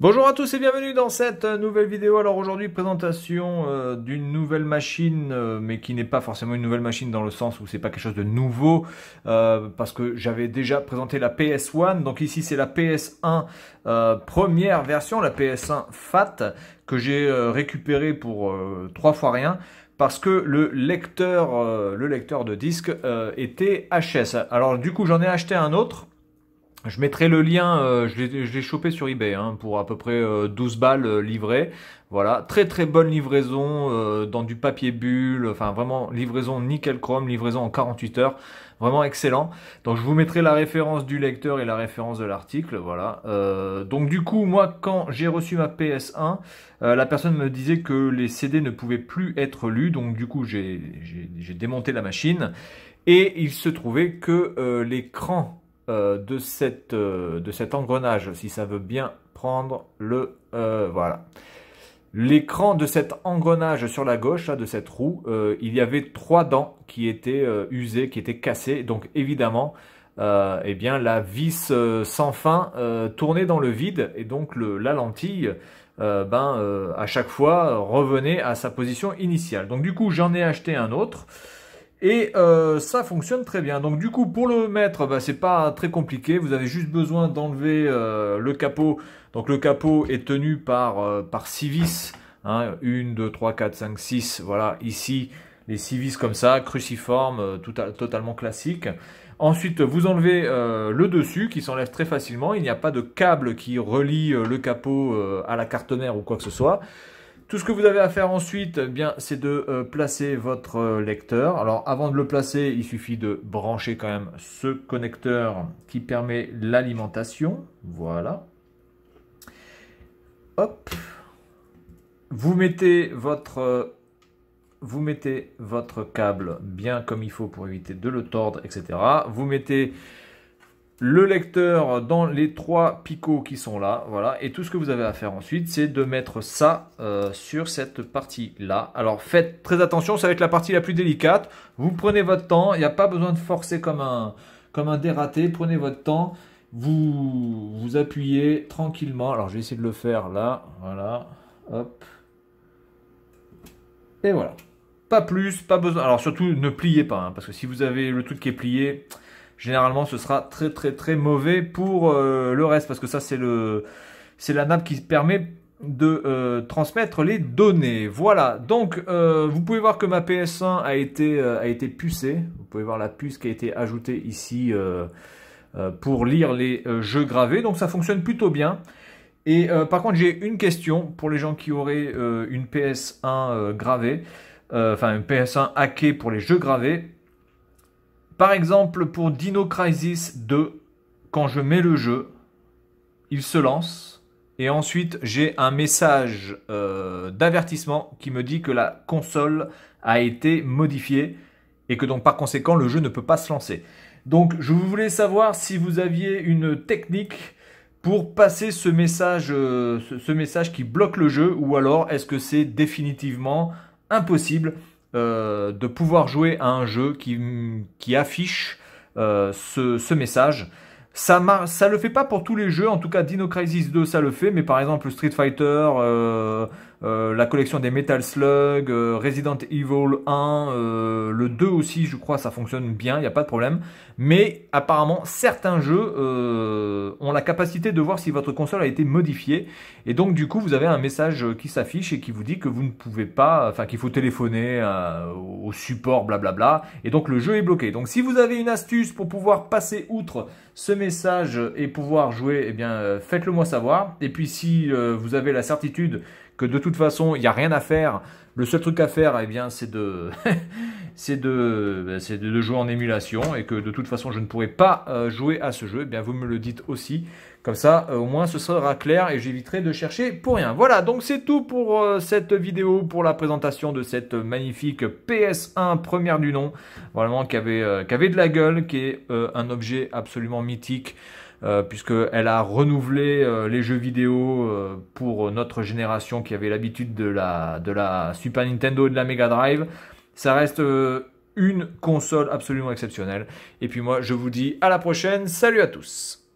Bonjour à tous et bienvenue dans cette nouvelle vidéo. Alors aujourd'hui, présentation d'une nouvelle machine, mais qui n'est pas forcément une nouvelle machine dans le sens où c'est pas quelque chose de nouveau, parce que j'avais déjà présenté la PS1. Donc ici c'est la PS1 première version, la PS1 FAT, que j'ai récupéré pour 3 fois rien. Parce que le lecteur de disque était HS. Alors du coup j'en ai acheté un autre. Je mettrai le lien, je l'ai chopé sur eBay pour à peu près 12 balles livré. Voilà, très très bonne livraison dans du papier bulle, enfin vraiment livraison nickel chrome, livraison en 48 heures, vraiment excellent. Donc je vous mettrai la référence du lecteur et la référence de l'article, voilà. Donc du coup, moi quand j'ai reçu ma PS1, la personne me disait que les CD ne pouvaient plus être lus, donc du coup j'ai démonté la machine et il se trouvait que l'écran de cet engrenage, si ça veut bien prendre le... voilà. L'écran de cet engrenage sur la gauche, là, de cette roue, il y avait 3 dents qui étaient usées, qui étaient cassées. Donc évidemment, eh bien, la vis sans fin tournait dans le vide. Et donc la lentille, à chaque fois, revenait à sa position initiale. Donc du coup, j'en ai acheté un autre. Et ça fonctionne très bien. Donc du coup, pour le mettre, c'est pas très compliqué. Vous avez juste besoin d'enlever le capot. Donc le capot est tenu par 6 vis. 1, 2, 3, 4, 5, 6. Voilà, ici, les 6 vis comme ça, cruciformes, totalement classique. Ensuite, vous enlevez le dessus qui s'enlève très facilement. Il n'y a pas de câble qui relie le capot à la carte mère ou quoi que ce soit. Tout ce que vous avez à faire ensuite, eh bien, c'est de placer votre lecteur. Alors, avant de le placer, il suffit de brancher quand même ce connecteur qui permet l'alimentation. Voilà. Hop. Vous mettez votre câble bien comme il faut pour éviter de le tordre, etc. Vous mettez le lecteur dans les 3 picots qui sont là, voilà, et tout ce que vous avez à faire ensuite, c'est de mettre ça sur cette partie-là. Alors faites très attention, ça va être la partie la plus délicate. Vous prenez votre temps, il n'y a pas besoin de forcer comme un dératé, prenez votre temps, vous appuyez tranquillement. Alors je vais essayer de le faire là, voilà, hop, et voilà. Pas plus, pas besoin. Alors surtout ne pliez pas, parce que si vous avez le truc qui est plié, généralement, ce sera très très très mauvais pour le reste, parce que ça c'est la nappe qui permet de transmettre les données. Voilà, donc vous pouvez voir que ma PS1 a été pucée. Vous pouvez voir la puce qui a été ajoutée ici pour lire les jeux gravés. Donc ça fonctionne plutôt bien. Et par contre, j'ai une question pour les gens qui auraient une PS1 gravée, enfin une PS1 hackée pour les jeux gravés. Par exemple, pour Dino Crisis 2, quand je mets le jeu, il se lance et ensuite j'ai un message d'avertissement qui me dit que la console a été modifiée et que donc par conséquent le jeu ne peut pas se lancer. Donc je voulais savoir si vous aviez une technique pour passer ce message qui bloque le jeu, ou alors est-ce que c'est définitivement impossible de pouvoir jouer à un jeu qui affiche ce message. Ça le fait pas pour tous les jeux, en tout cas Dino Crisis 2 ça le fait, mais par exemple Street Fighter, la collection des Metal Slug, Resident Evil 1, le 2 aussi je crois ça fonctionne bien, il n'y a pas de problème. Mais apparemment certains jeux ont la capacité de voir si votre console a été modifiée. Et donc du coup vous avez un message qui s'affiche et qui vous dit que vous ne pouvez pas, enfin qu'il faut téléphoner au support blablabla. Et donc le jeu est bloqué. Donc si vous avez une astuce pour pouvoir passer outre ce message et pouvoir jouer, eh bien faites-le moi savoir. Et puis si vous avez la certitude que de toute façon il n'y a rien à faire, le seul truc à faire, eh bien c'est de c'est de jouer en émulation, et que de toute façon je ne pourrai pas jouer à ce jeu, eh bien vous me le dites aussi. Comme ça, au moins ce sera clair et j'éviterai de chercher pour rien. Voilà, donc c'est tout pour cette vidéo, pour la présentation de cette magnifique PS1 première du nom. Vraiment qui avait de la gueule, qui est un objet absolument mythique. Puisqu'elle a renouvelé les jeux vidéo pour notre génération qui avait l'habitude de la Super Nintendo et de la Mega Drive. Ça reste une console absolument exceptionnelle. Et puis moi, je vous dis à la prochaine. Salut à tous!